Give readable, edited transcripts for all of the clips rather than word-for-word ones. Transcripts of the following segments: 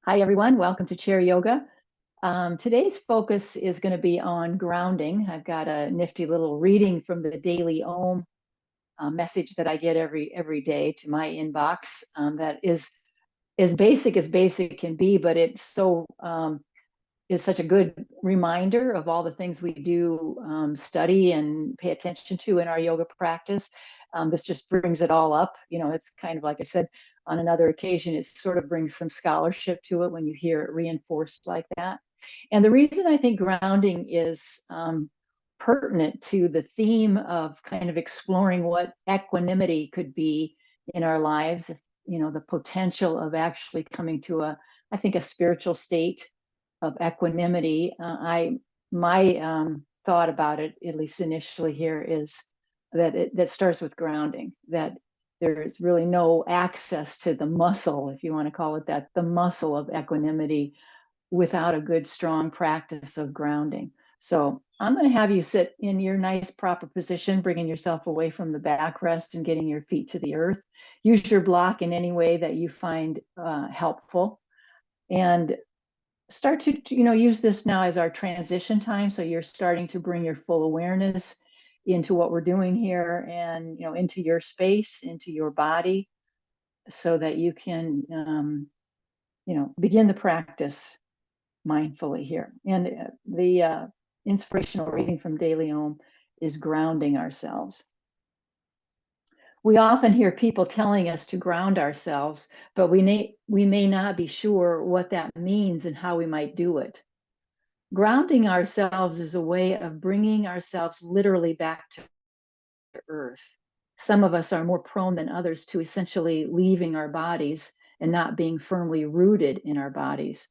Hi, everyone. Welcome to Chair Yoga. Today's focus is going to be on grounding. I've got a nifty little reading from the Daily Om message that I get every day to my inbox that is as basic can be, but it's so is such a good reminder of all the things we do study and pay attention to in our yoga practice. This just brings it all up. It's kind of like I said on another occasion, it sort of brings some scholarship to it when you hear it reinforced like that. And the reason I think grounding is pertinent to the theme of kind of exploring what equanimity could be in our lives, the potential of actually coming to I think, a spiritual state of equanimity. My thought about it, at least initially here, is that starts with grounding, that there is really no access to the muscle, if you want to call it that, the muscle of equanimity without a good, strong practice of grounding. So I'm going to have you sit in your nice, proper position, bringing yourself away from the backrest and getting your feet to the earth. Use your block in any way that you find helpful. And start to use this now as our transition time. So you're starting to bring your full awareness into what we're doing here, and into your space, into your body, so that you can begin the practice mindfully here. And the inspirational reading from Daily Om is grounding ourselves. We often hear people telling us to ground ourselves, but we may not be sure what that means and how we might do it. Grounding ourselves is a way of bringing ourselves literally back to earth. Some of us are more prone than others to essentially leaving our bodies and not being firmly rooted in our bodies.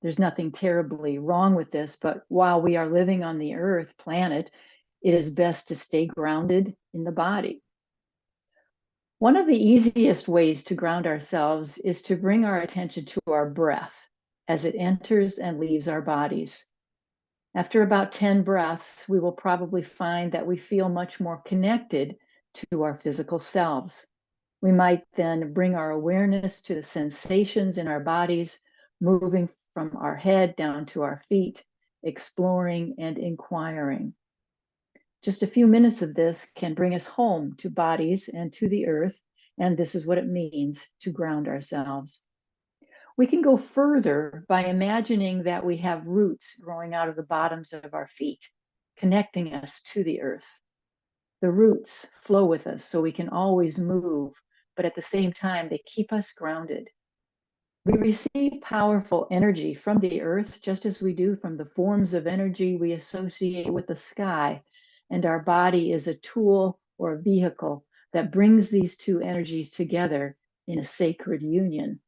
There's nothing terribly wrong with this, but while we are living on the earth planet, it is best to stay grounded in the body. One of the easiest ways to ground ourselves is to bring our attention to our breath as it enters and leaves our bodies. After about 10 breaths, we will probably find that we feel much more connected to our physical selves. We might then bring our awareness to the sensations in our bodies, moving from our head down to our feet, exploring and inquiring. Just a few minutes of this can bring us home to bodies and to the earth, and this is what it means to ground ourselves. We can go further by imagining that we have roots growing out of the bottoms of our feet, connecting us to the earth. The roots flow with us so we can always move, but at the same time, they keep us grounded. We receive powerful energy from the earth, just as we do from the forms of energy we associate with the sky, and our body is a tool or a vehicle that brings these two energies together in a sacred union.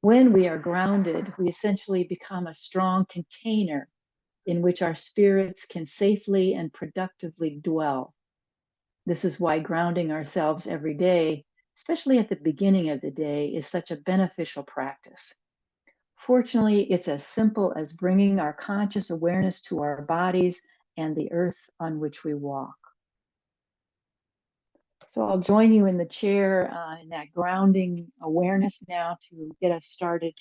When we are grounded, we essentially become a strong container in which our spirits can safely and productively dwell. This is why grounding ourselves every day, especially at the beginning of the day, is such a beneficial practice. Fortunately, it's as simple as bringing our conscious awareness to our bodies and the earth on which we walk. So I'll join you in the chair in that grounding awareness now to get us started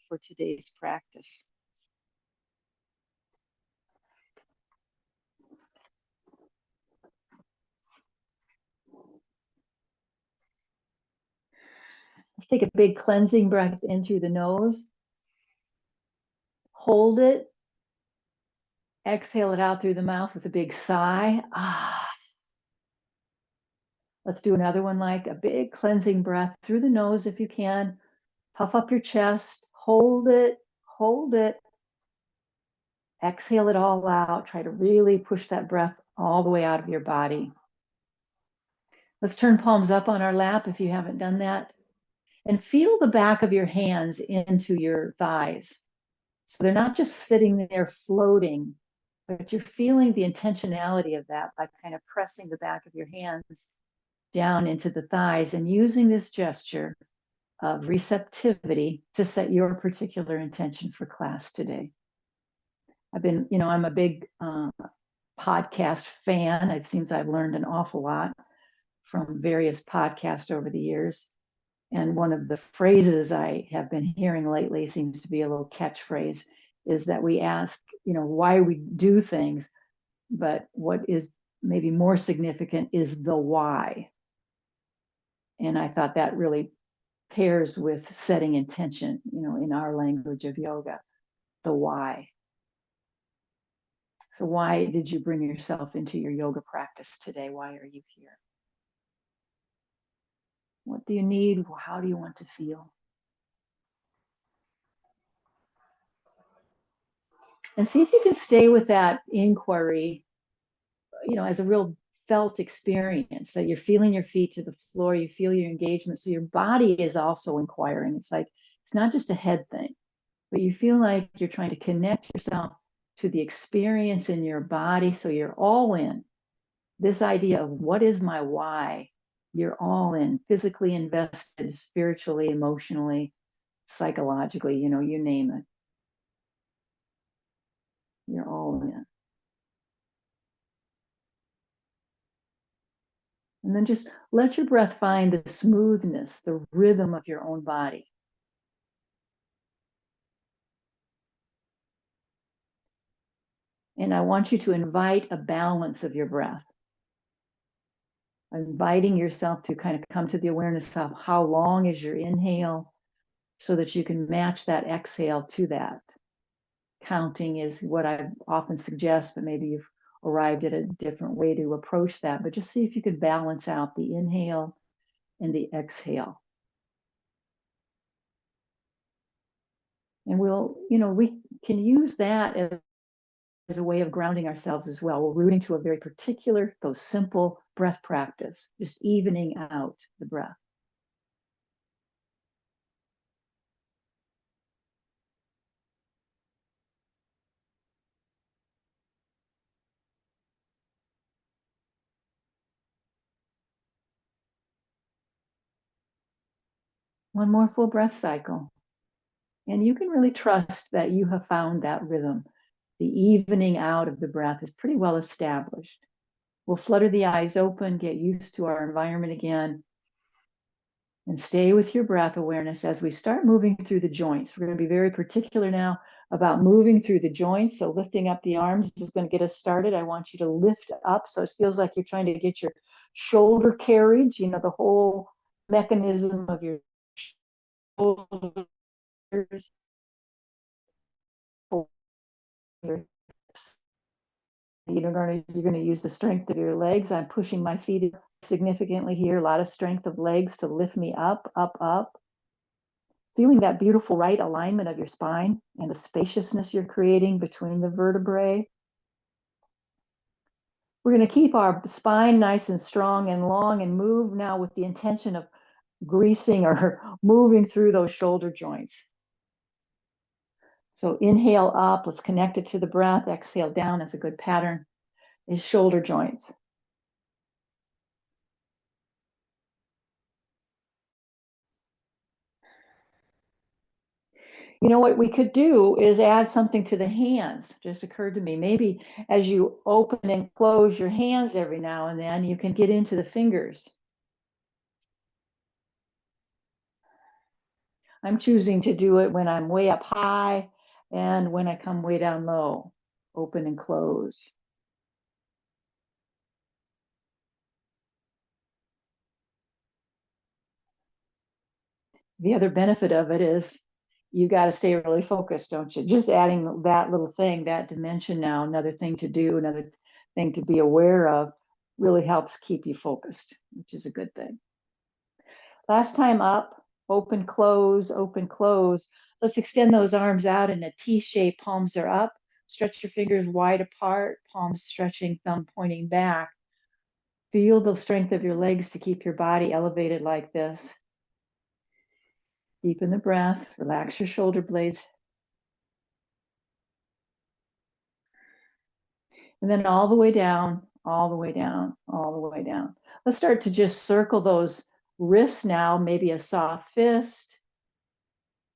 for today's practice. Let's take a big cleansing breath in through the nose. Hold it. Exhale it out through the mouth with a big sigh. Let's do another one, like a big cleansing breath through the nose if you can. Puff up your chest. Hold it. Hold it. Exhale it all out. Try to really push that breath all the way out of your body. Let's turn palms up on our lap if you haven't done that. And feel the back of your hands into your thighs. So they're not just sitting there floating, but you're feeling the intentionality of that by kind of pressing the back of your hands down into the thighs and using this gesture of receptivity to set your particular intention for class today. I'm a big podcast fan. It seems I've learned an awful lot from various podcasts over the years. And one of the phrases I have been hearing lately seems to be a little catchphrase, is that we ask, why we do things, but what is maybe more significant is the why. And I thought that really pairs with setting intention, in our language of yoga, the why. So why did you bring yourself into your yoga practice today? Why are you here? What do you need? How do you want to feel? And see if you can stay with that inquiry, as a real felt experience, that you're feeling your feet to the floor, you feel your engagement. So your body is also inquiring. It's like, it's not just a head thing, but you feel like you're trying to connect yourself to the experience in your body. So you're all in. This idea of what is my why, you're all in, physically invested, spiritually, emotionally, psychologically, you name it. You're all in. And then just let your breath find the smoothness, the rhythm of your own body. And I want you to invite a balance of your breath, inviting yourself to kind of come to the awareness of how long is your inhale so that you can match that exhale to that. Counting is what I often suggest, but maybe you've arrived at a different way to approach that. But just see if you could balance out the inhale and the exhale. And we can use that as a way of grounding ourselves as well. We're rooting to a very particular, though simple breath practice, just evening out the breath. One more full breath cycle. And you can really trust that you have found that rhythm. The evening out of the breath is pretty well established. We'll flutter the eyes open, get used to our environment again, and stay with your breath awareness as we start moving through the joints. We're going to be very particular now about moving through the joints. So lifting up the arms is going to get us started. I want you to lift up so it feels like you're trying to get your shoulder carriage, the whole mechanism of your shoulders. You're going to use the strength of your legs. I'm pushing my feet significantly here. A lot of strength of legs to lift me up, up, up. Feeling that beautiful right alignment of your spine and the spaciousness you're creating between the vertebrae. We're going to keep our spine nice and strong and long and move now with the intention of greasing or moving through those shoulder joints. So inhale up, let's connect it to the breath. Exhale down, that's a good pattern, is shoulder joints. What we could do is add something to the hands. Just occurred to me, maybe as you open and close your hands every now and then, you can get into the fingers. I'm choosing to do it when I'm way up high and when I come way down low, open and close. The other benefit of it is you got to stay really focused, don't you? Just adding that little thing, that dimension now, another thing to do, another thing to be aware of, really helps keep you focused, which is a good thing. Last time up, open, close, open, close. Let's extend those arms out in a T shape. Palms are up. Stretch your fingers wide apart, palms stretching, thumb pointing back. Feel the strength of your legs to keep your body elevated like this. Deepen the breath, relax your shoulder blades. And then all the way down, all the way down, all the way down. Let's start to just circle those wrists now, maybe a soft fist.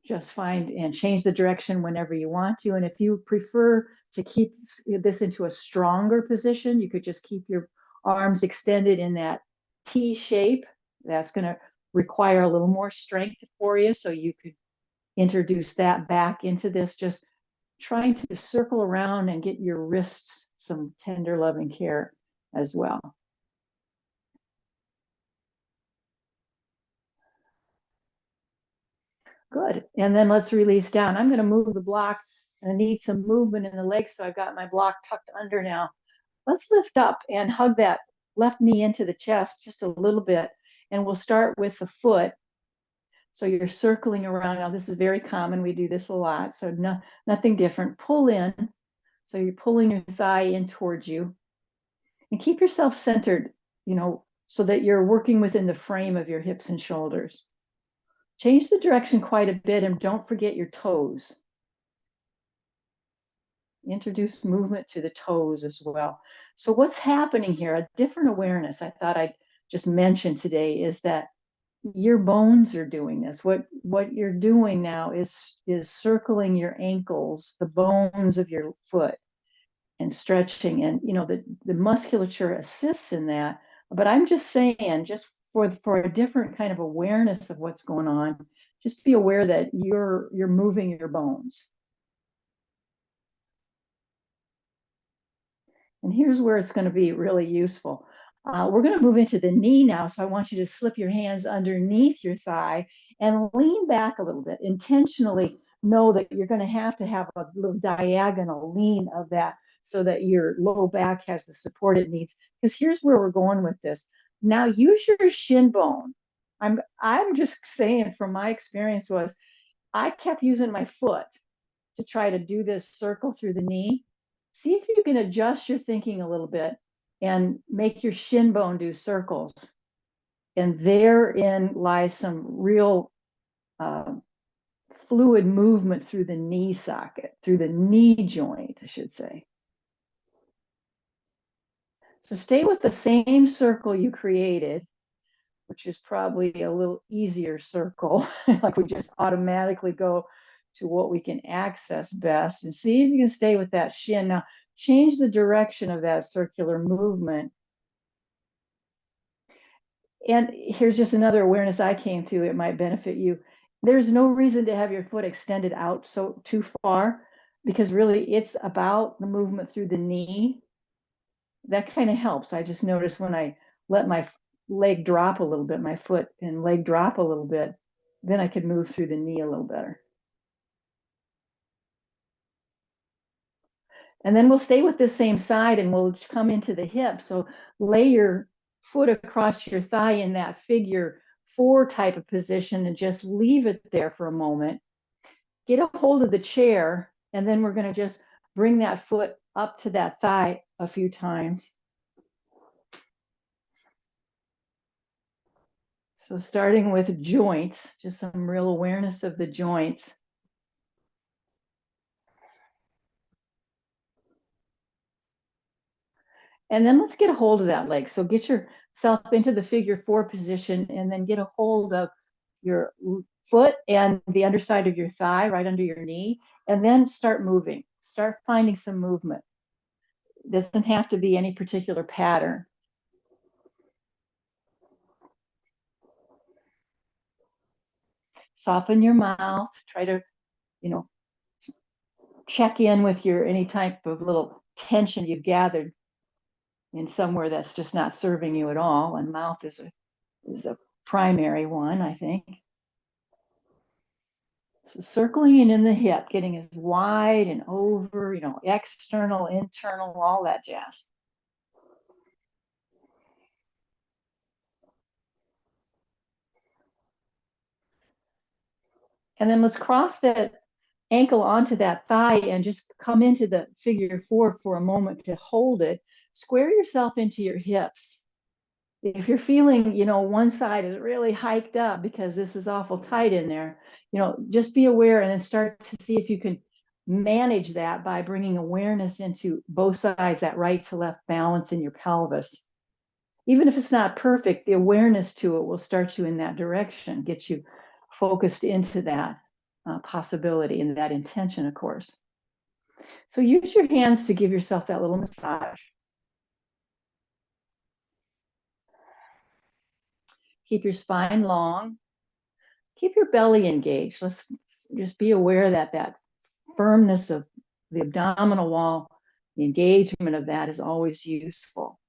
Just find and change the direction whenever you want to. And if you prefer to keep this into a stronger position, you could just keep your arms extended in that T shape. That's going to require a little more strength for you, so you could introduce that back into this, just trying to circle around and get your wrists some tender loving care as well. Good. And then let's release down. I'm going to move the block, and I need some movement in the legs, so I've got my block tucked under now. Let's lift up and hug that left knee into the chest just a little bit. And we'll start with the foot. So you're circling around. Now, this is very common. We do this a lot. So nothing different. Pull in. So you're pulling your thigh in towards you. And keep yourself centered, so that you're working within the frame of your hips and shoulders. Change the direction quite a bit, and don't forget your toes. Introduce movement to the toes as well. So what's happening here, a different awareness I thought I'd just mention today, is that your bones are doing this. What you're doing now is circling your ankles, the bones of your foot, and stretching. And the musculature assists in that. But I'm just saying, just for a different kind of awareness of what's going on, just be aware that you're moving your bones. And here's where it's going to be really useful. We're going to move into the knee now. So I want you to slip your hands underneath your thigh and lean back a little bit. Intentionally know that you're going to have a little diagonal lean of that, so that your low back has the support it needs. Because here's where we're going with this. Now use your shin bone. I'm just saying, from my experience, was I kept using my foot to try to do this circle through the knee. See if you can adjust your thinking a little bit and make your shin bone do circles. And therein lies some real fluid movement through the knee socket, through the knee joint, I should say. So stay with the same circle you created, which is probably a little easier circle. Like we just automatically go to what we can access best, and see if you can stay with that shin. Now, change the direction of that circular movement. And here's just another awareness I came to. It might benefit you. There's no reason to have your foot extended out so too far, because really it's about the movement through the knee. That kind of helps. I just noticed when I let my leg drop a little bit, my foot and leg drop a little bit, then I could move through the knee a little better. And then we'll stay with this same side, and we'll come into the hip. So lay your foot across your thigh in that figure 4 type of position, and just leave it there for a moment. Get a hold of the chair, and then we're going to just bring that foot up to that thigh a few times. So starting with joints, just some real awareness of the joints. And then let's get a hold of that leg. So get yourself into the figure 4 position, and then get a hold of your foot and the underside of your thigh, right under your knee, and then start moving. Start finding some movement. It doesn't have to be any particular pattern. Soften your mouth. Try to, check in with any type of little tension you've gathered in somewhere that's just not serving you at all. And mouth is a primary one, I think. So circling in the hip, getting as wide and over, external, internal, all that jazz. And then let's cross that ankle onto that thigh and just come into the figure 4 for a moment to hold it. Square yourself into your hips. If you're feeling, one side is really hiked up because this is awful tight in there, just be aware, and then start to see if you can manage that by bringing awareness into both sides, that right to left balance in your pelvis. Even if it's not perfect, the awareness to it will start you in that direction, get you focused into that possibility and that intention, of course. So use your hands to give yourself that little massage. Keep your spine long. Keep your belly engaged. Let's just be aware that that firmness of the abdominal wall, the engagement of that is always useful.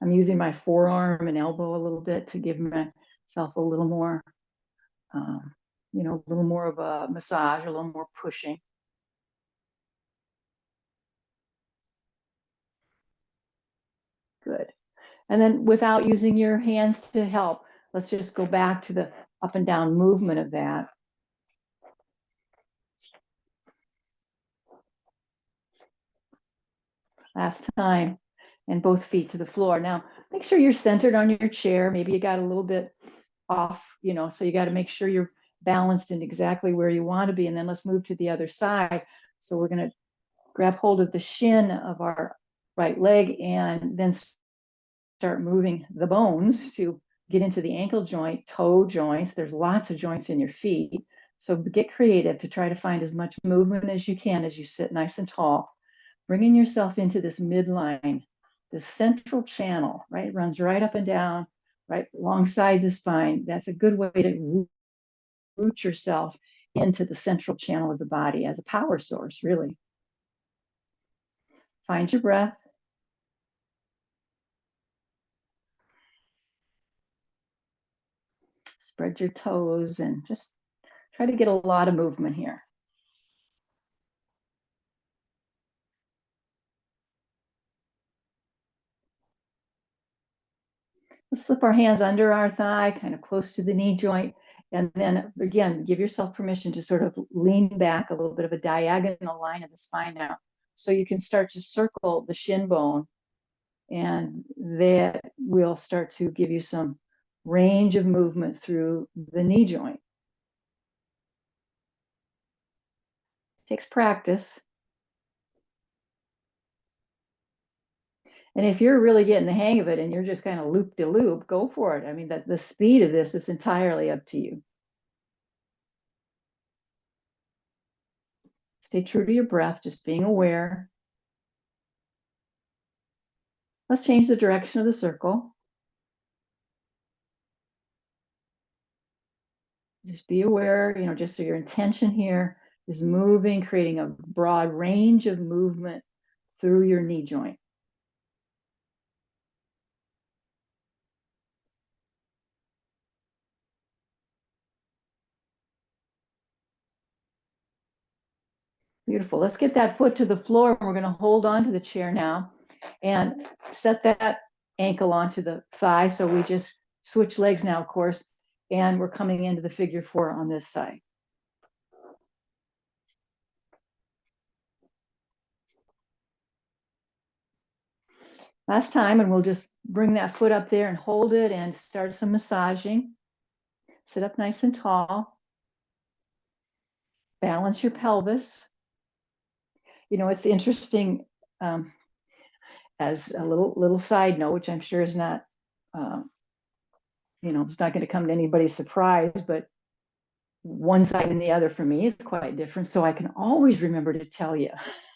I'm using my forearm and elbow a little bit to give myself a little more, a little more of a massage, a little more pushing. Good. And then without using your hands to help, let's just go back to the up and down movement of that. Last time, and both feet to the floor. Now, make sure you're centered on your chair. Maybe you got a little bit off, so you got to make sure you're balanced in exactly where you want to be. And then let's move to the other side. So we're going to grab hold of the shin of our right leg and then start moving the bones to get into the ankle joint, toe joints. There's lots of joints in your feet. So get creative to try to find as much movement as you can as you sit nice and tall, bringing yourself into this midline, this central channel, right? It runs right up and down, right alongside the spine. That's a good way to root yourself into the central channel of the body as a power source, really. Find your breath. Spread your toes and just try to get a lot of movement here. Let's slip our hands under our thigh, kind of close to the knee joint. And then again, give yourself permission to sort of lean back a little bit of a diagonal line of the spine now. So you can start to circle the shin bone, and that will start to give you some range of movement through the knee joint. Takes practice. And if you're really getting the hang of it and you're just kind of loop-de-loop, go for it. I mean, the speed of this is entirely up to you. Stay true to your breath, just being aware. Let's change the direction of the circle. Just be aware, just so your intention here is moving, creating a broad range of movement through your knee joint. Beautiful. Let's get that foot to the floor. And we're going to hold on to the chair now and set that ankle onto the thigh. So we just switch legs now, of course, and we're coming into the figure 4 on this side. Last time, and we'll just bring that foot up there and hold it and start some massaging. Sit up nice and tall. Balance your pelvis. It's interesting, as a little side note, which I'm sure is not, it's not going to come to anybody's surprise, but one side and the other for me is quite different. So I can always remember to tell you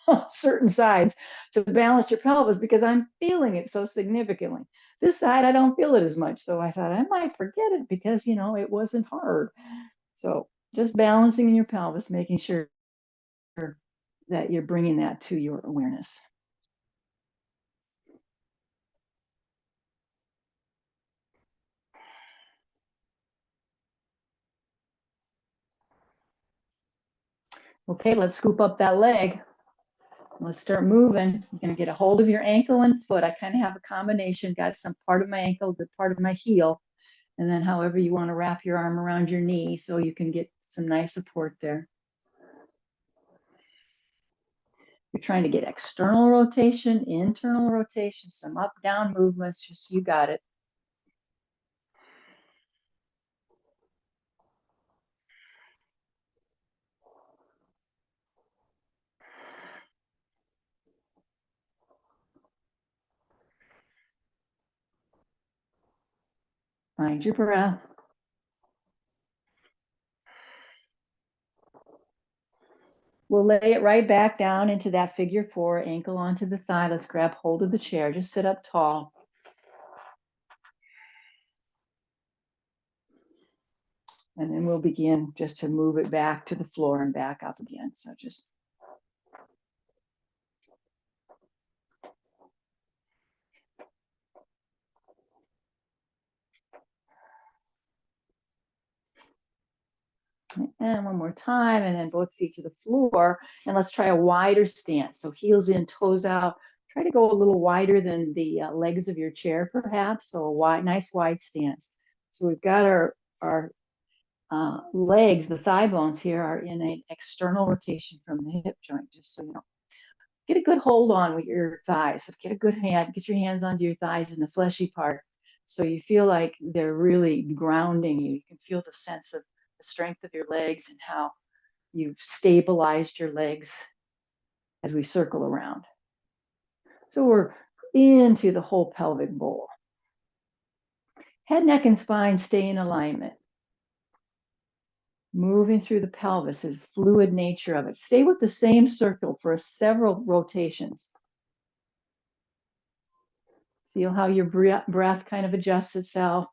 on certain sides to balance your pelvis because I'm feeling it so significantly. This side, I don't feel it as much. So I thought I might forget it because, it wasn't hard. So just balancing your pelvis, making sure that you're bringing that to your awareness. Okay, let's scoop up that leg. Let's start moving. You're going to get a hold of your ankle and foot. I kind of have a combination, got some part of my ankle, good part of my heel, and then however you want to wrap your arm around your knee so you can get some nice support there. You're trying to get external rotation, internal rotation, some up, down movements, just you got it. Find your breath. We'll lay it right back down into that figure 4, ankle onto the thigh. Let's grab hold of the chair. Just sit up tall. And then we'll begin just to move it back to the floor and back up again. So just and one more time, and then both feet to the floor. And let's try a wider stance. So heels in, toes out. Try to go a little wider than the legs of your chair, perhaps. So a wide, nice wide stance. So we've got our legs, the thigh bones here are in an external rotation from the hip joint, just so you know. Get a good hold on with your thighs. Get a good hand, get your hands onto your thighs in the fleshy part. So you feel like they're really grounding you. You can feel the sense of the strength of your legs and how you've stabilized your legs as we circle around. So we're into the whole pelvic bowl. Head, neck, and spine stay in alignment. Moving through the pelvis, the fluid nature of it. Stay with the same circle for several rotations. Feel how your breath kind of adjusts itself.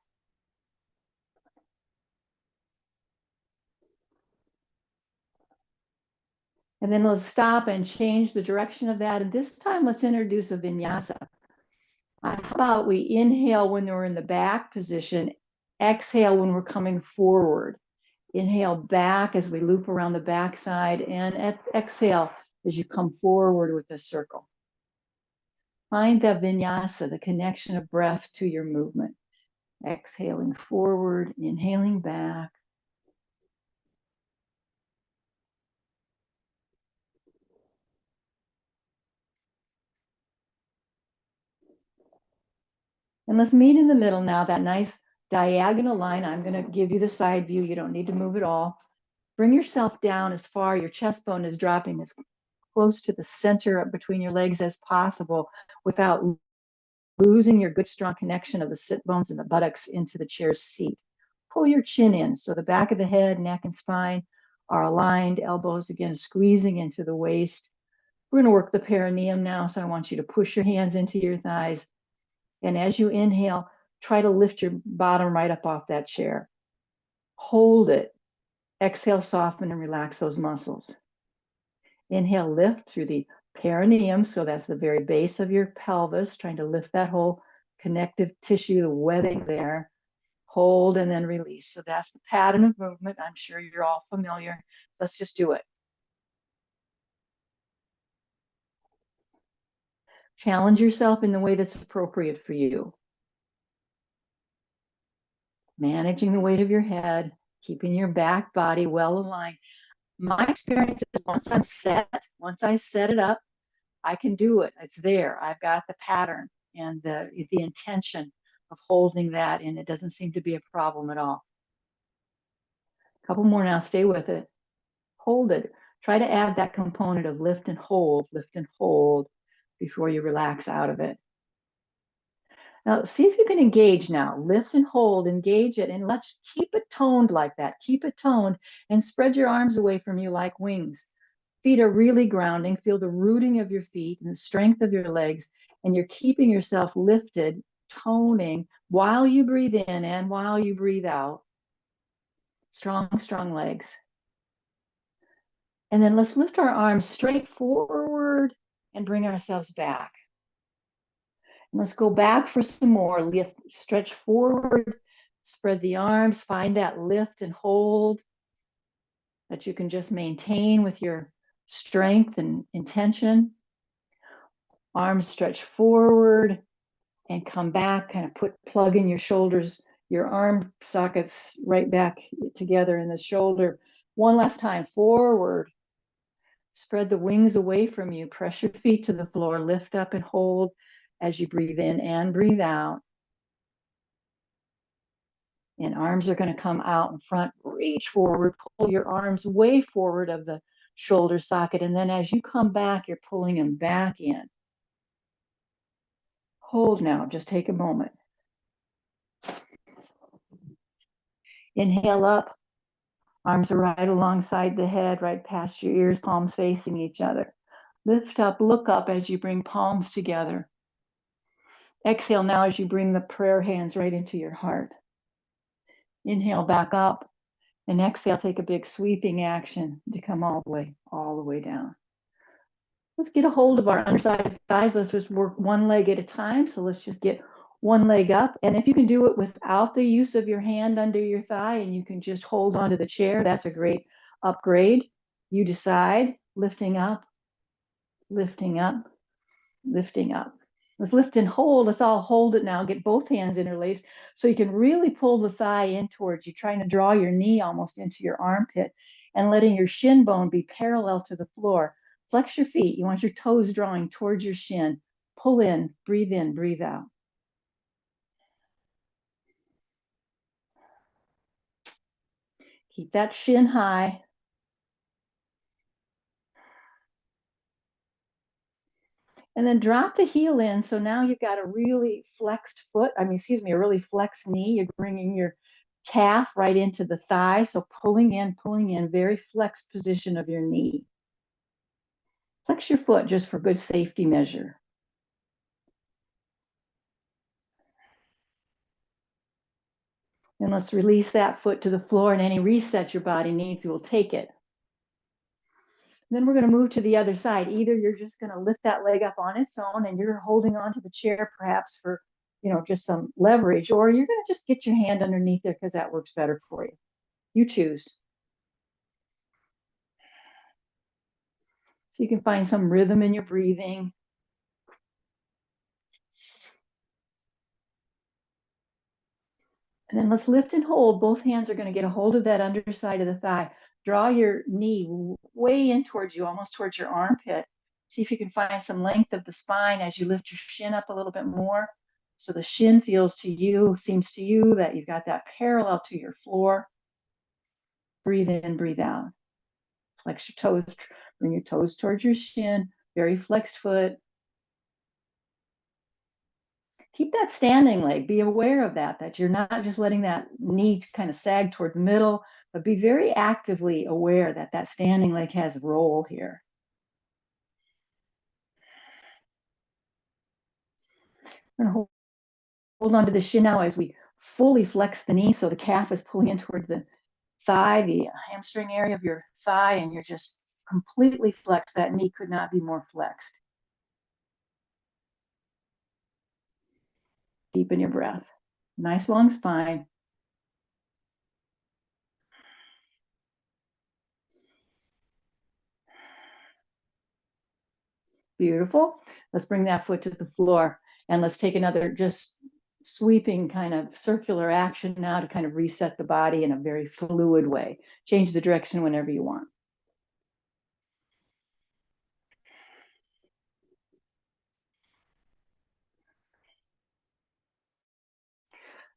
And then let's stop and change the direction of that. And this time, let's introduce a vinyasa. How about we inhale when we're in the back position, exhale when we're coming forward. Inhale back as we loop around the backside, and exhale as you come forward with the circle. Find that vinyasa, the connection of breath to your movement. Exhaling forward, inhaling back. And let's meet in the middle now, that nice diagonal line. I'm going to give you the side view. You don't need to move at all. Bring yourself down as far, your chest bone is dropping as close to the center between your legs as possible without losing your good strong connection of the sit bones and the buttocks into the chair's seat. Pull your chin in so the back of the head, neck, and spine are aligned, elbows again squeezing into the waist. We're going to work the perineum now, so I want you to push your hands into your thighs. And as you inhale, try to lift your bottom right up off that chair. Hold it. Exhale, soften, and relax those muscles. Inhale, lift through the perineum, so that's the very base of your pelvis, trying to lift that whole connective tissue, the webbing there. Hold and then release. So that's the pattern of movement. I'm sure you're all familiar. Let's just do it. Challenge yourself in the way that's appropriate for you. Managing the weight of your head, keeping your back body well aligned. My experience is once I set it up, I can do it. It's there. I've got the pattern and the intention of holding that, and it doesn't seem to be a problem at all. A couple more now. Stay with it. Hold it. Try to add that component of lift and hold before you relax out of it. Now, see if you can engage now. Lift and hold, engage it, and let's keep it toned like that. Keep it toned and spread your arms away from you like wings. Feet are really grounding. Feel the rooting of your feet and the strength of your legs, and you're keeping yourself lifted, toning while you breathe in and while you breathe out. Strong, strong legs. And then let's lift our arms straight forward and bring ourselves back. And let's go back for some more. Lift, stretch forward, spread the arms, find that lift and hold that you can just maintain with your strength and intention. Arms stretch forward and come back, kind of plug in your shoulders, your arm sockets right back together in the shoulder. One last time, forward. Spread the wings away from you, press your feet to the floor, lift up and hold as you breathe in and breathe out. And arms are going to come out in front, reach forward, pull your arms way forward of the shoulder socket. And then as you come back, you're pulling them back in. Hold now, just take a moment. Inhale up, arms are right alongside the head, right past your ears, palms facing each other. Lift up, look up as you bring palms together. Exhale now as you bring the prayer hands right into your heart. Inhale back up And exhale, take a big sweeping action to come all the way down. Let's get a hold of our underside thighs. Let's just work one leg at a time. So let's just get one leg up. And if you can do it without the use of your hand under your thigh and you can just hold onto the chair, that's a great upgrade. You decide, lifting up, lifting up, lifting up. Let's lift and hold. Let's all hold it now. Get both hands interlaced so you can really pull the thigh in towards you, trying to draw your knee almost into your armpit and letting your shin bone be parallel to the floor. Flex your feet. You want your toes drawing towards your shin. Pull in, breathe out. Keep that shin high. And then drop the heel in. So now you've got a really flexed foot. A really flexed knee. You're bringing your calf right into the thigh. So pulling in, very flexed position of your knee. Flex your foot just for good safety measure. And let's release that foot to the floor, and any reset your body needs, you will take it. Then we're going to move to the other side. Either you're just going to lift that leg up on its own and you're holding onto the chair perhaps for, just some leverage, or you're going to just get your hand underneath there because that works better for you. You choose. So you can find some rhythm in your breathing. And then let's lift and hold. Both hands are going to get a hold of that underside of the thigh. Draw your knee way in towards you, almost towards your armpit. See if you can find some length of the spine as you lift your shin up a little bit more. So the shin seems to you that you've got that parallel to your floor. Breathe in, breathe out. Flex your toes, bring your toes towards your shin, very flexed foot. Keep that standing leg. Be aware of that you're not just letting that knee kind of sag toward the middle, but be very actively aware that standing leg has a role here. We're going to hold on to the shin now as we fully flex the knee so the calf is pulling in toward the thigh, the hamstring area of your thigh, and you're just completely flexed. That knee could not be more flexed. Deepen your breath. Nice long spine. Beautiful. Let's bring that foot to the floor and let's take another just sweeping kind of circular action now to kind of reset the body in a very fluid way. Change the direction whenever you want.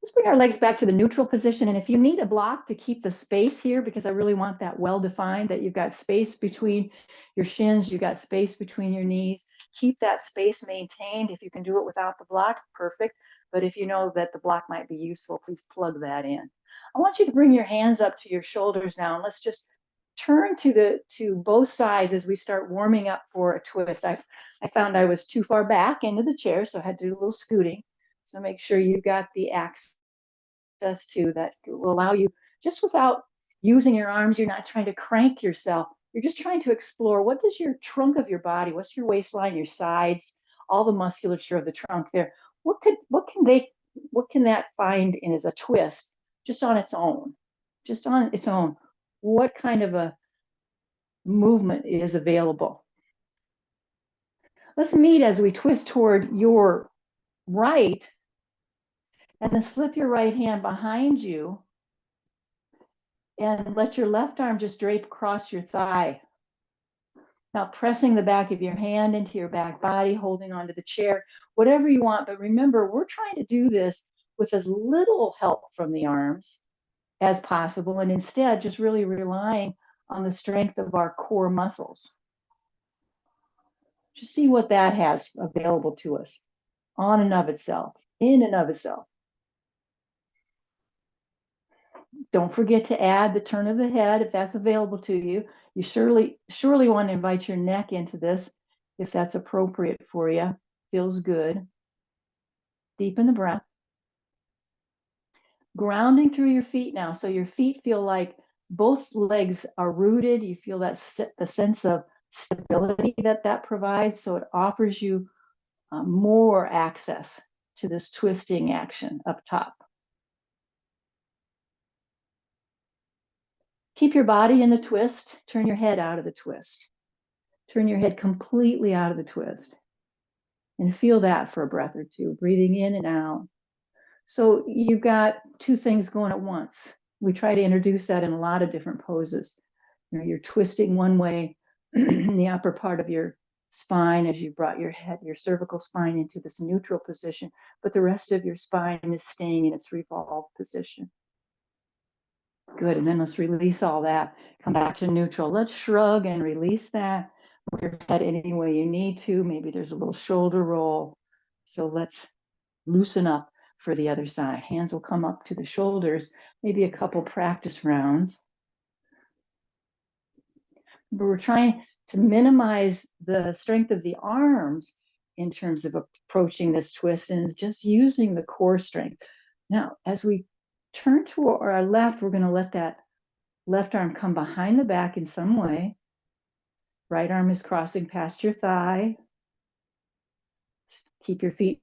Let's bring our legs back to the neutral position. And if you need a block to keep the space here, because I really want that well-defined, that you've got space between your shins, you've got space between your knees, keep that space maintained. If you can do it without the block, perfect. But if you know that the block might be useful, please plug that in. I want you to bring your hands up to your shoulders now, and let's just turn to both sides as we start warming up for a twist. I found I was too far back into the chair, so I had to do a little scooting. So make sure you've got the access to that will allow you, just without using your arms, you're not trying to crank yourself. You're just trying to explore what does your trunk of your body, what's your waistline, your sides, all the musculature of the trunk there. What can that find in as a twist just on its own? Just on its own. What kind of a movement is available? Let's meet as we twist toward your right, and then slip your right hand behind you and let your left arm just drape across your thigh. Now pressing the back of your hand into your back body, holding onto the chair, whatever you want. But remember, we're trying to do this with as little help from the arms as possible, and instead just really relying on the strength of our core muscles. Just see what that has available to us on and of itself, in and of itself. Don't forget to add the turn of the head if that's available to you. You surely want to invite your neck into this if that's appropriate for you. Feels good. Deepen the breath. Grounding through your feet now. So your feet feel like Both legs are rooted. You feel that the sense of stability that provides. So it offers you more access to this twisting action up top. Keep your body in the twist. Turn your head out of the twist. Turn your head completely out of the twist. And feel that for a breath or two, breathing in and out. So you've got two things going at once. We try to introduce that in a lot of different poses. You're twisting one way in the upper part of your spine as you brought your head, your cervical spine into this neutral position, but the rest of your spine is staying in its revolved position. Good, and then let's release all that. Come back to neutral. Let's shrug and release that. Move your head any way you need to. Maybe there's a little shoulder roll. So let's loosen up for the other side. Hands will come up to the shoulders, maybe a couple practice rounds. But we're trying to minimize the strength of the arms in terms of approaching this twist and just using the core strength. Now, as we turn to our left, we're going to let that left arm come behind the back in some way. Right arm is crossing past your thigh. Keep your feet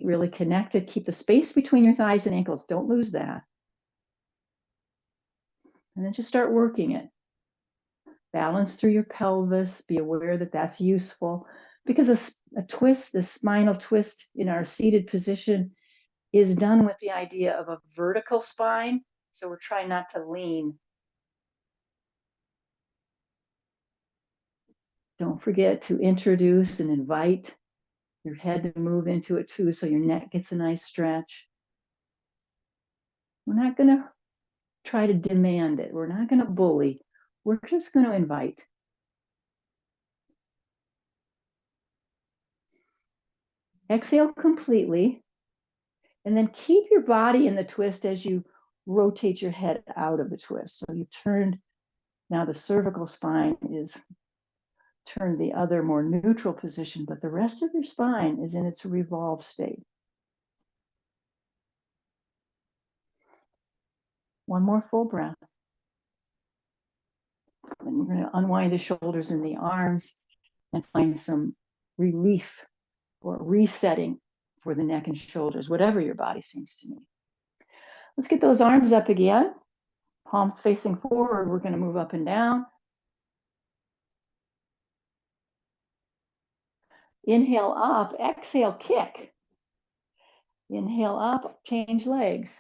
really connected. Keep the space between your thighs and ankles. Don't lose that. And then just start working it. Balance through your pelvis. Be aware that that's useful because a twist, the spinal twist in our seated position is done with the idea of a vertical spine. So we're trying not to lean. Don't forget to introduce and invite your head to move into it too, so your neck gets a nice stretch. We're not going to try to demand it. We're not going to bully. We're just going to invite. Exhale completely, and then keep your body in the twist as you rotate your head out of the twist. So you turned, now the cervical spine is turned the other more neutral position, but the rest of your spine is in its revolved state. One more full breath. And we're going to unwind the shoulders and the arms and find some relief or resetting for the neck and shoulders, whatever your body seems to need. Let's get those arms up again. Palms facing forward. We're going to move up and down. Inhale up, exhale, kick. Inhale up, change legs.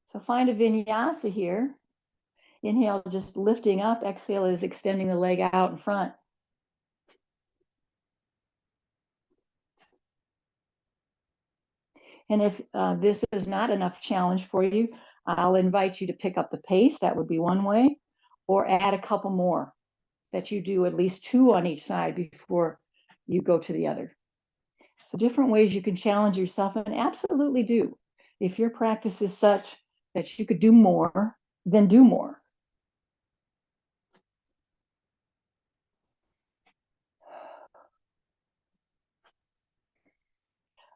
So find a vinyasa here. Inhale, just lifting up. Exhale is extending the leg out in front. And if this is not enough challenge for you, I'll invite you to pick up the pace. That would be one way, or add a couple more that you do at least 2 on each side before you go to the other. So different ways you can challenge yourself, and absolutely do. If your practice is such that you could do more, then do more.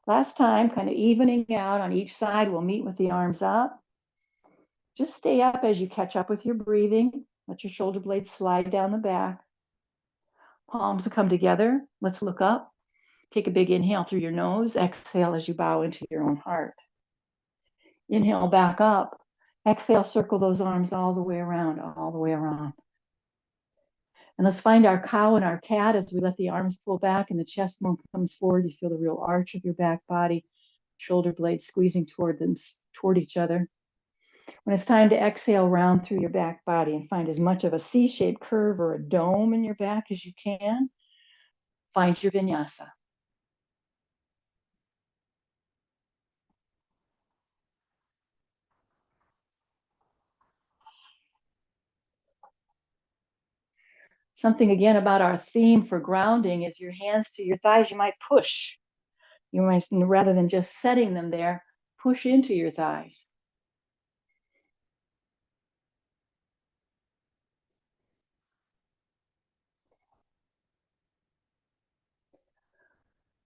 Last time, kind of evening out on each side, we'll meet with the arms up. Just stay up as you catch up with your breathing. Let your shoulder blades slide down the back. Palms will come together. Let's look up. Take a big inhale through your nose. Exhale as you bow into your own heart. Inhale back up. Exhale, circle those arms all the way around, all the way around. And let's find our cow and our cat as we let the arms pull back and the chest bone comes forward. You feel the real arch of your back body, shoulder blades squeezing toward each other. When it's time to exhale, round through your back body and find as much of a C-shaped curve or a dome in your back as you can. Find your vinyasa. Something again about our theme for grounding is your hands to your thighs. You might push. You might, rather than just setting them there, push into your thighs.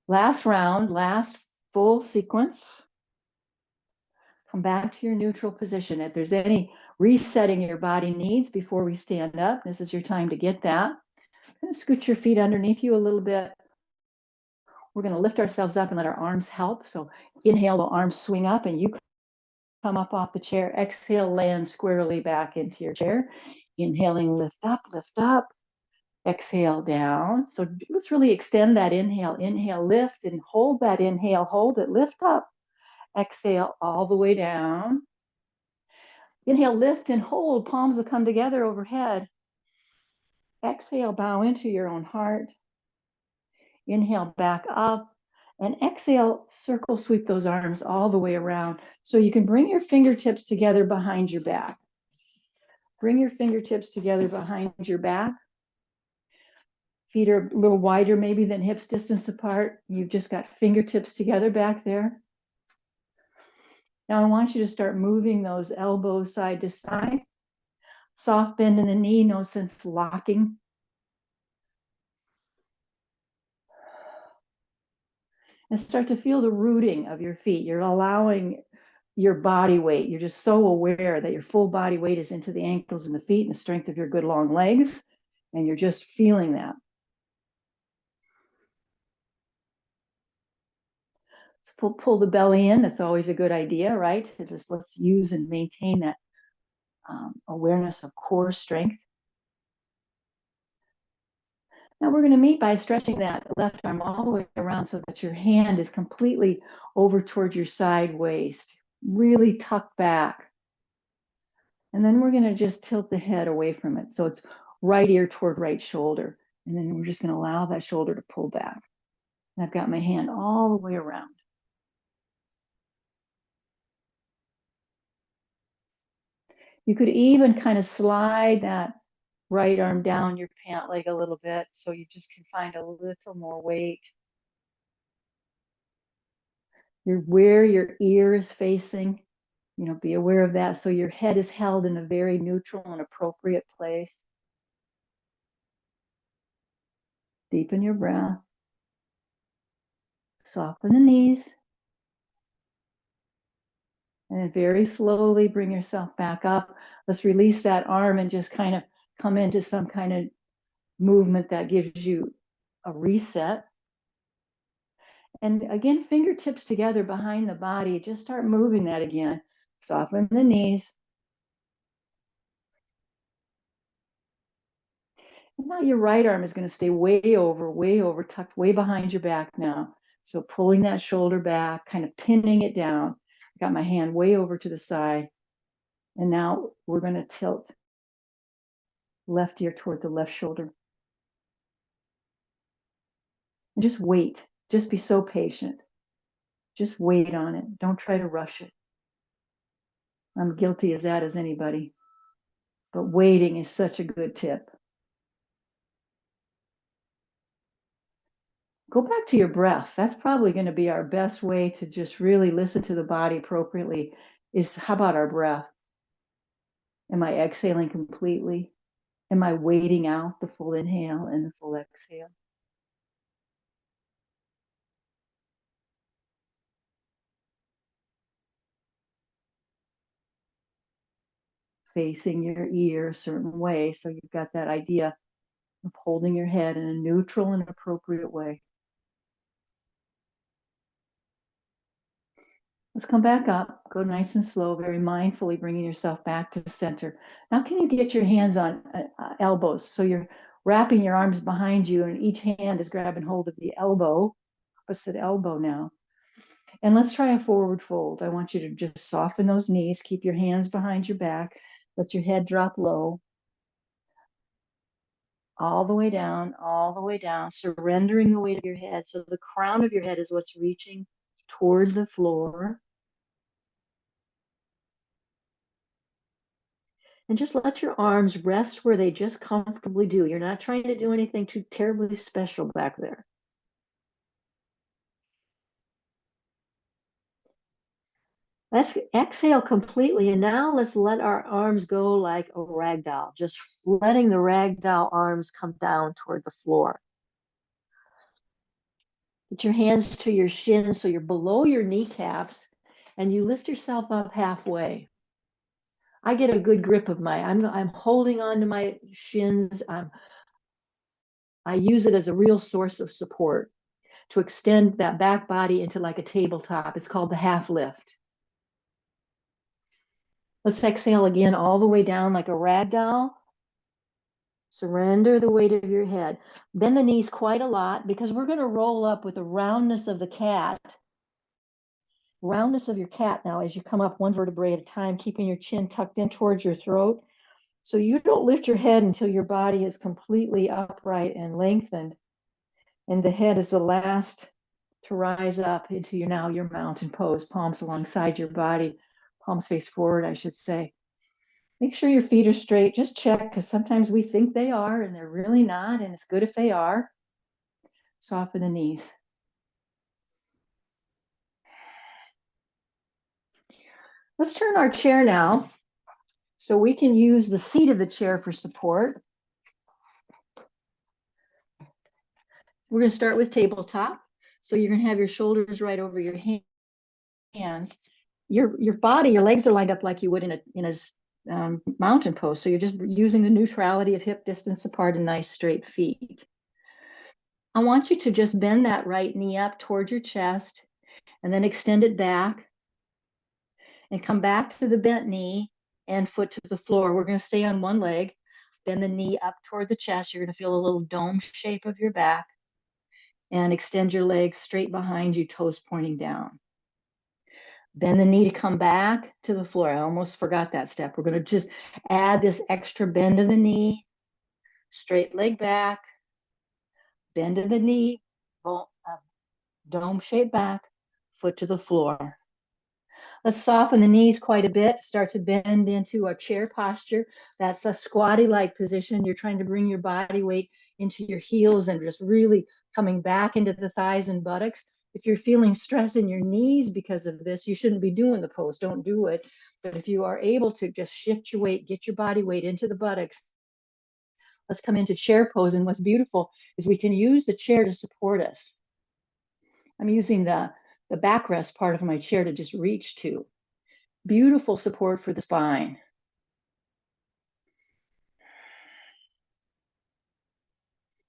Last round, last full sequence. Come back to your neutral position. If there's any resetting your body needs before we stand up. This is your time to get that. Kind of scoot your feet underneath you a little bit. We're going to lift ourselves up and let our arms help. So inhale, the arms swing up and you come up off the chair. Exhale, land squarely back into your chair. Inhaling, lift up, lift up. Exhale, down. So let's really extend that inhale. Inhale, lift and hold that inhale. Hold it, lift up. Exhale, all the way down. Inhale, lift and hold. Palms will come together overhead. Exhale, bow into your own heart. Inhale, back up. And exhale, circle sweep those arms all the way around. So you can bring your fingertips together behind your back. Bring your fingertips together behind your back. Feet are a little wider maybe than hips distance apart. You've just got fingertips together back there. Now I want you to start moving those elbows side to side. Soft bend in the knee, no sense locking. And start to feel the rooting of your feet. You're allowing your body weight. You're just so aware that your full body weight is into the ankles and the feet and the strength of your good long legs. And you're just feeling that. So pull the belly in. That's always a good idea, right? To just let's use and maintain that awareness of core strength. Now we're going to meet by stretching that left arm all the way around so that your hand is completely over toward your side waist, really tuck back. And then we're going to just tilt the head away from it. So it's right ear toward right shoulder. And then we're just going to allow that shoulder to pull back. And I've got my hand all the way around. You could even kind of slide that right arm down your pant leg a little bit so you just can find a little more weight. You're where your ear is facing, be aware of that. So your head is held in a very neutral and appropriate place. Deepen your breath. Soften the knees. And then very slowly bring yourself back up. Let's release that arm and just kind of come into some kind of movement that gives you a reset. And again, fingertips together behind the body. Just start moving that again. Soften the knees. And now your right arm is going to stay way over, tucked way behind your back now. So pulling that shoulder back, kind of pinning it down. I got my hand way over to the side. And now we're going to tilt left ear toward the left shoulder. And just wait. Just be so patient. Just wait on it. Don't try to rush it. I'm guilty as that as anybody. But waiting is such a good tip. Go back to your breath. That's probably going to be our best way to just really listen to the body appropriately is how about our breath? Am I exhaling completely? Am I waiting out the full inhale and the full exhale? Facing your ear a certain way so you've got that idea of holding your head in a neutral and appropriate way. Let's come back up. Go nice and slow, very mindfully bringing yourself back to the center. Now, can you get your hands on elbows? So you're wrapping your arms behind you, and each hand is grabbing hold of the elbow, opposite elbow now. And let's try a forward fold. I want you to just soften those knees. Keep your hands behind your back. Let your head drop low. All the way down, surrendering the weight of your head. So the crown of your head is what's reaching toward the floor. And just let your arms rest where they just comfortably do. You're not trying to do anything too terribly special back there. Let's exhale completely. And now let's let our arms go like a rag doll, just letting the rag doll arms come down toward the floor. Put your hands to your shins so you're below your kneecaps and you lift yourself up halfway. I get a good grip of I'm holding on to my shins. I use it as a real source of support to extend that back body into like a tabletop. It's called the half lift. Let's exhale again all the way down like a rag doll. Surrender the weight of your head. Bend the knees quite a lot because we're going to roll up with the roundness of the cat. Roundness of your cat now as you come up one vertebrae at a time, keeping your chin tucked in towards your throat. So you don't lift your head until your body is completely upright and lengthened. And the head is the last to rise up into your mountain pose, palms alongside your body, palms face forward, I should say. Make sure your feet are straight. Just check, because sometimes we think they are and they're really not, and it's good if they are. Soften the knees. Let's turn our chair now so we can use the seat of the chair for support. We're going to start with tabletop. So you're going to have your shoulders right over your hands. Your body, your legs are lined up like you would in a mountain pose. So you're just using the neutrality of hip distance apart and nice straight feet. I want you to just bend that right knee up towards your chest and then extend it back and come back to the bent knee and foot to the floor. We're going to stay on one leg. Bend the knee up toward the chest. You're going to feel a little dome shape of your back and extend your legs straight behind you, toes pointing down. Bend the knee to come back to the floor. I almost forgot that step. We're going to just add this extra bend to the knee, straight leg back, bend to the knee, dome shape back, foot to the floor. Let's soften the knees quite a bit, start to bend into a chair posture. That's a squatty-like position. You're trying to bring your body weight into your heels and just really coming back into the thighs and buttocks. If you're feeling stress in your knees because of this, you shouldn't be doing the pose. Don't do it. But if you are able to just shift your weight, get your body weight into the buttocks, let's come into chair pose. And what's beautiful is we can use the chair to support us. I'm using the backrest part of my chair to just reach to. Beautiful support for the spine.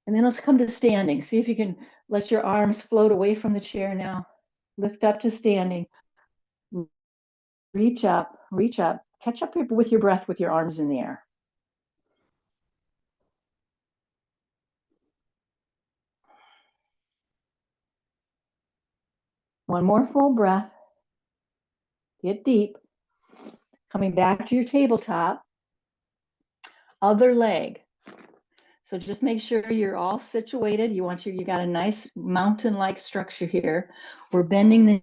And then let's come to standing. See if you can let your arms float away from the chair now. Lift up to standing. Reach up, reach up. Catch up with your breath with your arms in the air. One more full breath. Get deep. Coming back to your tabletop. Other leg. So just make sure you're all situated. You got a nice mountain-like structure here. We're bending the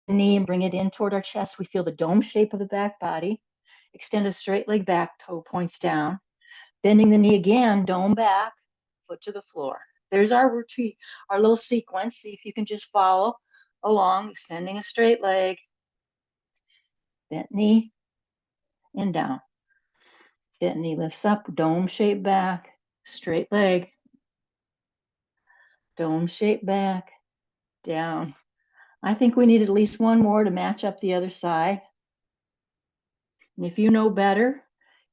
knee and bring it in toward our chest. We feel the dome shape of the back body. Extend a straight leg back, toe points down. Bending the knee again, dome back, foot to the floor. There's our routine, our little sequence. See if you can just follow along, extending a straight leg, bent knee, and down. Bent knee lifts up, dome shape back, straight leg, dome shape back, down. I think we need at least one more to match up the other side. And if you know better,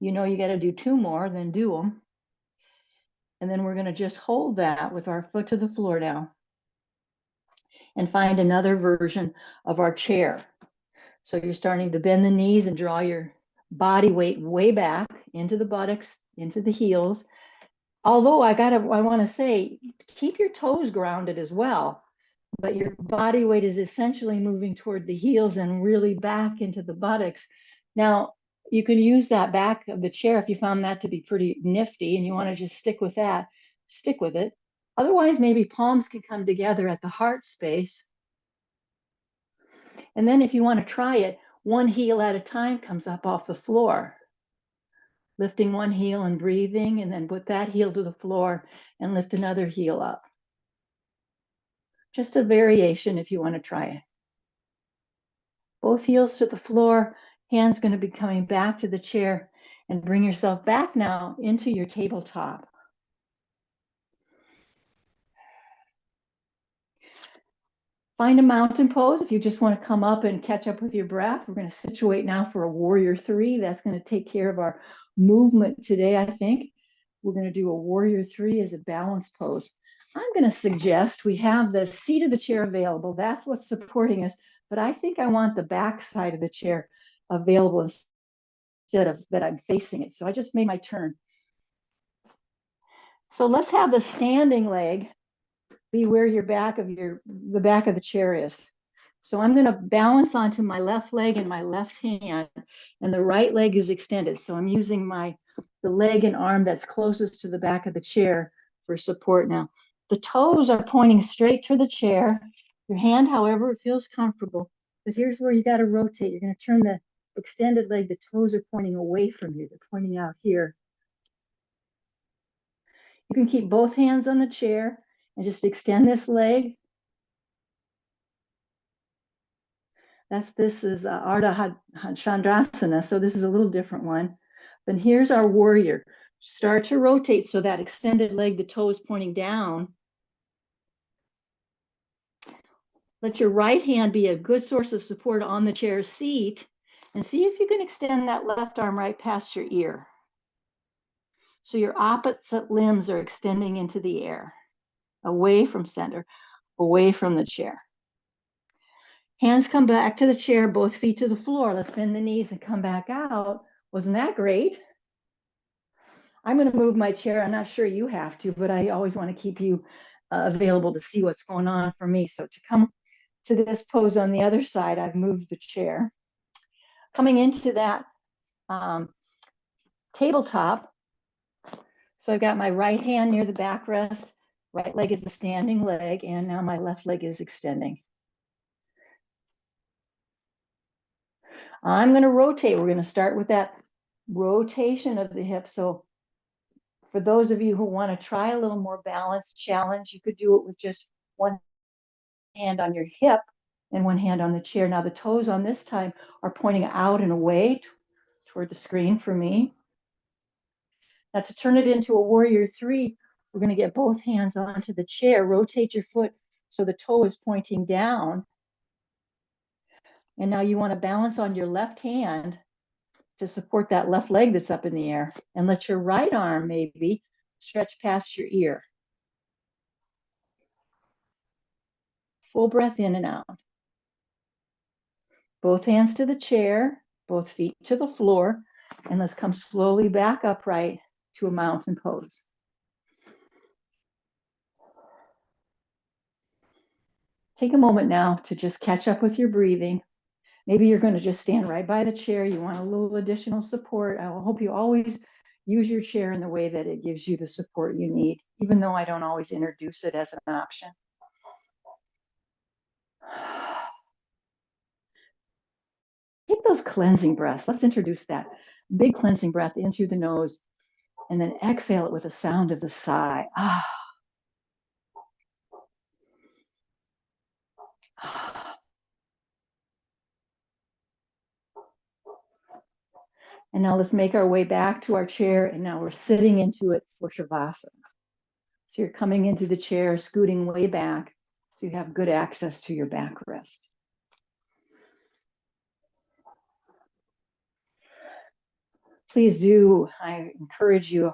you know you got to do two more, then do them. And then we're going to just hold that with our foot to the floor now and find another version of our chair. So you're starting to bend the knees and draw your body weight way back into the buttocks, into the heels. Although I want to say, keep your toes grounded as well, but your body weight is essentially moving toward the heels and really back into the buttocks. Now, you can use that back of the chair if you found that to be pretty nifty and you want to just stick with that, stick with it. Otherwise, maybe palms can come together at the heart space. And then if you want to try it, one heel at a time comes up off the floor. Lifting one heel and breathing, and then put that heel to the floor and lift another heel up. Just a variation if you want to try it. Both heels to the floor, hands going to be coming back to the chair, and bring yourself back now into your tabletop. Find a mountain pose. If you just want to come up and catch up with your breath, we're going to situate now for a warrior 3. That's going to take care of our movement today, I think. We're going to do a warrior 3 as a balance pose. I'm going to suggest we have the seat of the chair available. That's what's supporting us. But I think I want the back side of the chair available instead of that I'm facing it. So I just made my turn. So let's have the standing leg be where the back of the chair is. So I'm going to balance onto my left leg and my left hand, and the right leg is extended. So I'm using the leg and arm that's closest to the back of the chair for support now. The toes are pointing straight to the chair. Your hand, however, it feels comfortable. But here's where you got to rotate. You're going to turn the extended leg. The toes are pointing away from you. They're pointing out here. You can keep both hands on the chair and just extend this leg. This is Ardha Chandrasana, so this is a little different one. Then here's our warrior. Start to rotate so that extended leg, the toe is pointing down. Let your right hand be a good source of support on the chair seat, and see if you can extend that left arm right past your ear. So your opposite limbs are extending into the air, away from center, away from the chair. Hands come back to the chair, both feet to the floor. Let's bend the knees and come back out. Wasn't that great? I'm going to move my chair. I'm not sure you have to, but I always want to keep you available to see what's going on for me. So to come to this pose on the other side, I've moved the chair. Coming into that tabletop, so I've got my right hand near the backrest, right leg is the standing leg, and now my left leg is extending. I'm going to rotate. We're going to start with that rotation of the hip. So for those of you who want to try a little more balanced challenge, you could do it with just one hand on your hip and one hand on the chair. Now the toes on this time are pointing out and away toward the screen for me. Now to turn it into a warrior 3, we're going to get both hands onto the chair. Rotate your foot so the toe is pointing down. And now you want to balance on your left hand to support that left leg that's up in the air, and let your right arm maybe stretch past your ear. Full breath in and out. Both hands to the chair, both feet to the floor, and let's come slowly back upright to a mountain pose. Take a moment now to just catch up with your breathing. Maybe you're going to just stand right by the chair. You want a little additional support. I hope you always use your chair in the way that it gives you the support you need, even though I don't always introduce it as an option. Take those cleansing breaths. Let's introduce that. Big cleansing breath in through the nose, and then exhale it with a sound of the sigh. And now let's make our way back to our chair, and now we're sitting into it for Shavasana. So you're coming into the chair, scooting way back, so you have good access to your backrest. Please do, I encourage you,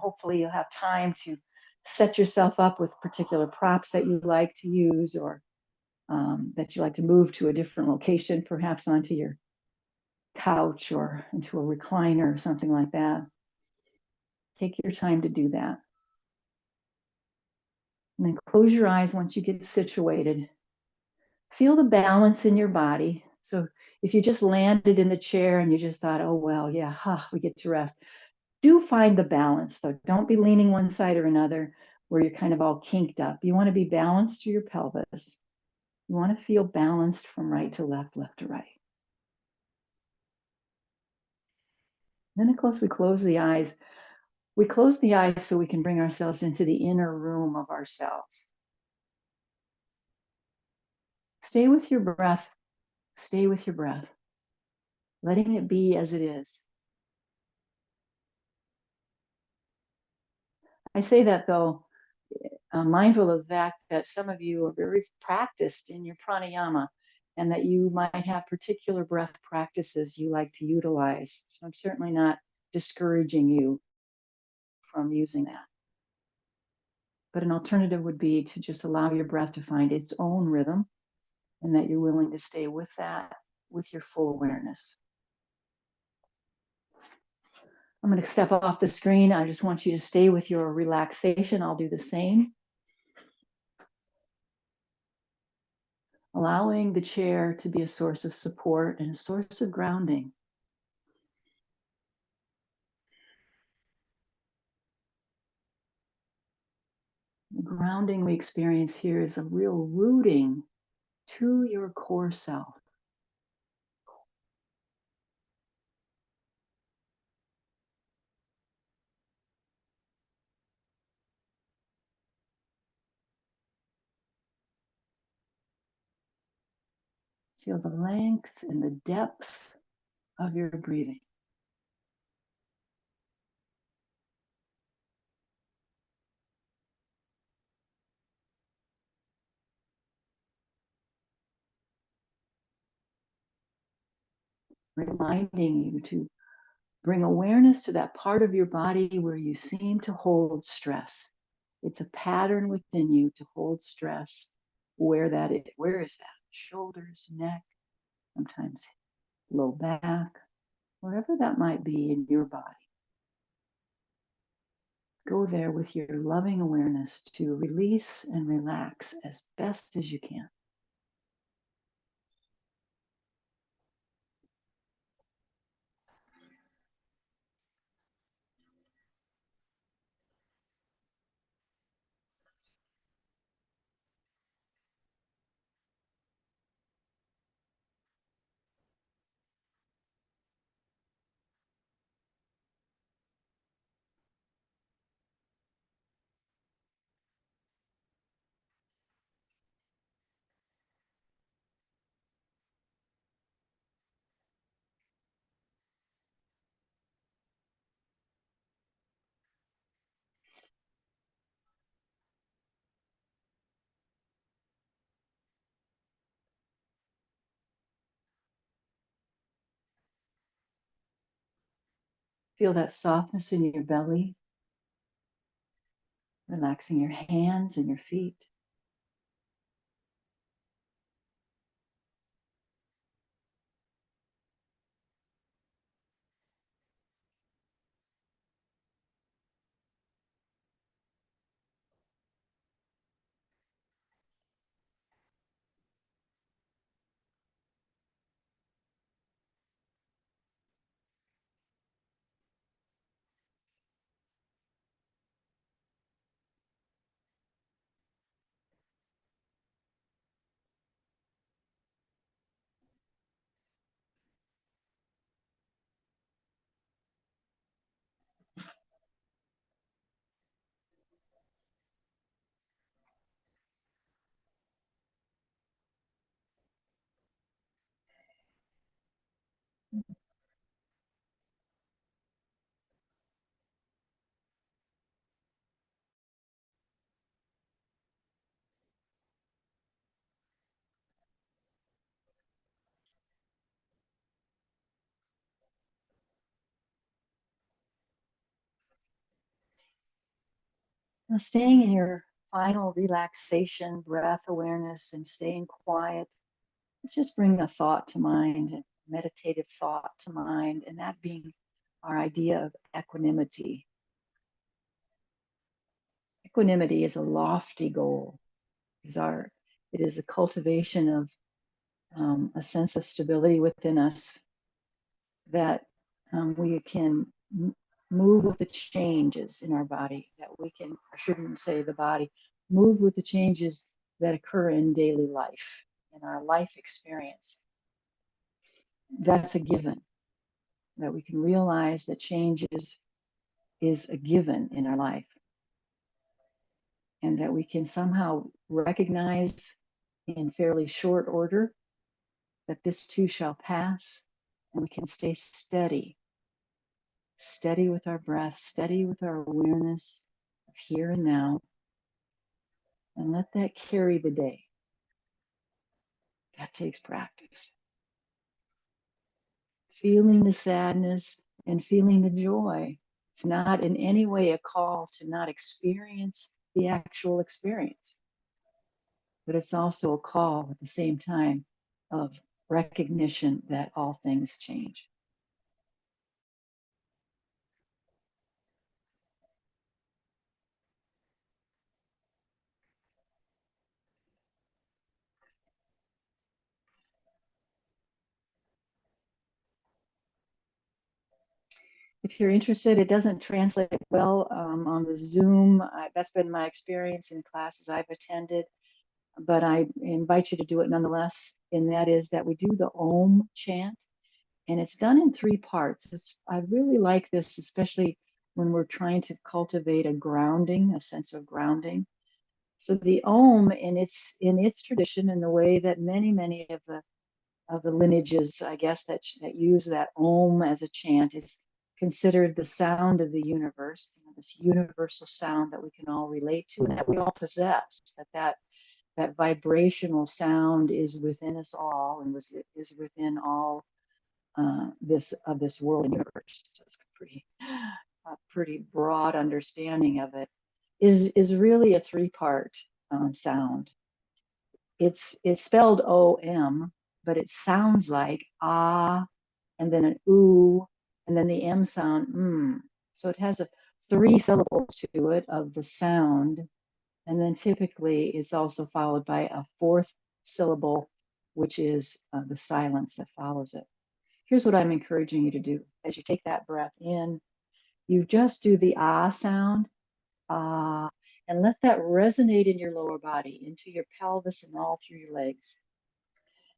hopefully you'll have time to set yourself up with particular props that you like to use, or that you like to move to a different location, perhaps onto your couch or into a recliner or something like that. Take your time to do that. And then close your eyes once you get situated. Feel the balance in your body. So if you just landed in the chair and you just thought, oh, well, yeah, we get to rest. Do find the balance, though. Don't be leaning one side or another where you're kind of all kinked up. You want to be balanced through your pelvis. You want to feel balanced from right to left, left to right. Then, of course, we close the eyes. We close the eyes so we can bring ourselves into the inner room of ourselves. Stay with your breath. Stay with your breath, letting it be as it is. I say that, though, mindful of the fact that some of you are very practiced in your pranayama and that you might have particular breath practices you like to utilize. So I'm certainly not discouraging you from using that. But an alternative would be to just allow your breath to find its own rhythm and that you're willing to stay with that with your full awareness. I'm going to step off the screen. I just want you to stay with your relaxation. I'll do the same. Allowing the chair to be a source of support and a source of grounding. The grounding we experience here is a real rooting to your core self. Feel the length and the depth of your breathing. Reminding you to bring awareness to that part of your body where you seem to hold stress. It's a pattern within you to hold stress. Where is that? Shoulders, neck, sometimes low back, wherever that might be in your body. Go there with your loving awareness to release and relax as best as you can. Feel that softness in your belly, relaxing your hands and your feet. Now, staying in your final relaxation, breath awareness, and staying quiet, let's just bring a thought to mind, a meditative thought to mind, and that being our idea of equanimity. Equanimity is a lofty goal. It is a cultivation of a sense of stability within us that we can move with the changes in our body, that we can, I shouldn't say the body, move with the changes that occur in daily life, in our life experience. That's a given, that we can realize that change is a given in our life, and that we can somehow recognize in fairly short order that this too shall pass, and we can stay steady with our breath, steady with our awareness of here and now, and let that carry the day. That takes practice. Feeling the sadness and feeling the joy. It's not in any way a call to not experience the actual experience, but it's also a call at the same time of recognition that all things change. If you're interested, it doesn't translate well on the Zoom. That's been my experience in classes I've attended, but I invite you to do it nonetheless. And that is that we do the Om chant, and it's done in 3 parts. I really like this, especially when we're trying to cultivate a grounding, a sense of grounding. So the Om, in its tradition, in the way that many of the lineages, I guess, that use that Om as a chant, is considered the sound of the universe, this universal sound that we can all relate to and that we all possess. That vibrational sound is within us all and is within all this world and universe. So it's a pretty broad understanding of it. Is really a 3-part sound. It's spelled O-M, but it sounds like ah, and then an ooh, and then the M sound, mm. So it has 3 syllables to it of the sound. And then typically it's also followed by a 4th syllable, which is the silence that follows it. Here's what I'm encouraging you to do. As you take that breath in, you just do the ah sound, ah, and let that resonate in your lower body, into your pelvis and all through your legs.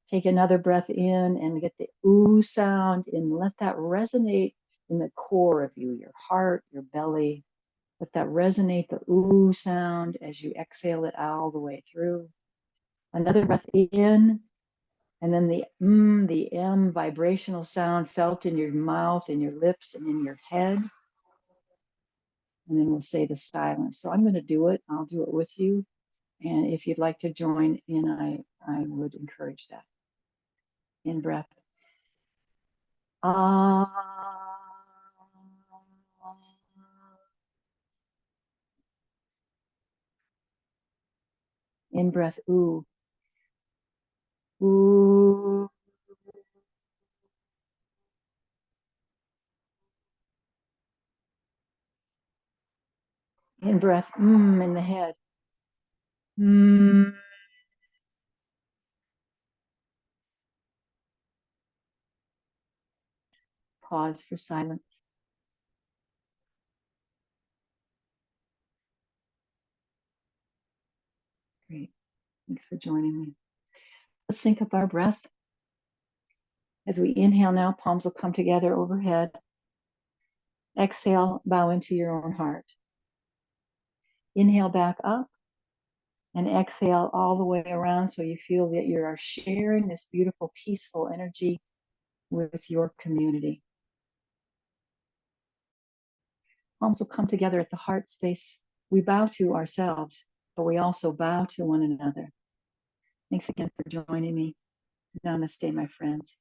Take another breath in and get the ooh sound and let that resonate in the core of you, your heart, your belly. Let that resonate, the ooh sound, as you exhale it all the way through. Another breath in, and then the M vibrational sound felt in your mouth, in your lips, and in your head. And then we'll say the silence. So I'm going to do it. I'll do it with you. And if you'd like to join in, I would encourage that. In breath. Ah. In breath. Ooh. Ooh. In breath. In the head. Pause for silence. Great. Thanks for joining me. Let's sync up our breath. As we inhale now, palms will come together overhead. Exhale, bow into your own heart. Inhale back up and exhale all the way around so you feel that you are sharing this beautiful, peaceful energy with your community. Palms will come together at the heart space. We bow to ourselves, but we also bow to one another. Thanks again for joining me. Namaste, my friends.